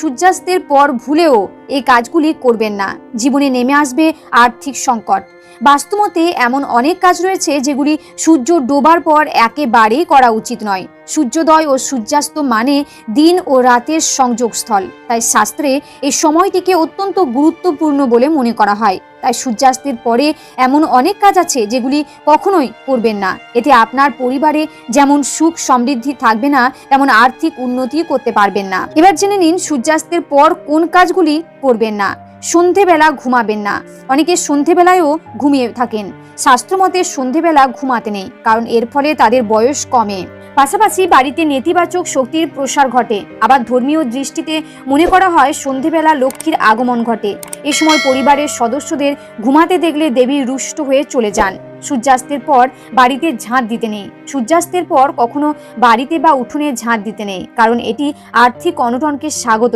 সূর্যাস্তের পর ভুলেও এই কাজগুলি করবেন না, জীবনে নেমে আসবে আর্থিক সংকট। বাস্তুমতে এমন অনেক কাজ রয়েছে যেগুলি সূর্য ডোবার পর একেবারেই করা উচিত নয়। সূর্যোদয় ও সূর্যাস্ত মানে দিন ও রাতের সংযোগস্থল, তাই শাস্ত্রে এই সময়টিকে অত্যন্ত গুরুত্বপূর্ণ বলে মনে করা হয়। তাই সূর্যাস্তের পরে এমন অনেক কাজ আছে যেগুলি কখনোই করবেন না। এতে আপনার পরিবারে যেমন সুখ সমৃদ্ধি থাকবে না, তেমন আর্থিক উন্নতি করতে পারবেন না। এবার জেনে নিন সূর্যাস্তের পর কোন কাজগুলি করবেন না। সন্ধেবেলা ঘুমাবেন না। অনেকে সন্ধেবেলায়ও ঘুমিয়ে থাকেন। শাস্ত্রমতে সন্ধেবেলা ঘুমাতে নেই, কারণ এর ফলে তাদের বয়স কমে। পাশাপাশি বাড়িতে নেতিবাচক শক্তির প্রসার ঘটে। আবার ধর্মীয় দৃষ্টিতে মনে করা হয় সন্ধেবেলা লক্ষ্মীর আগমন ঘটে। এ সময় পরিবারের সদস্যদের ঘুমাতে দেখলে দেবী রুষ্ট হয়ে চলে যান। সূর্যাস্তের পর বাড়িতে ঝাঁট দিতে নেই। সূর্যাস্তের পর কখনো বাড়িতে বা উঠোনে ঝাঁট দিতে নেই, কারণ এটি আর্থিক অনটনকে স্বাগত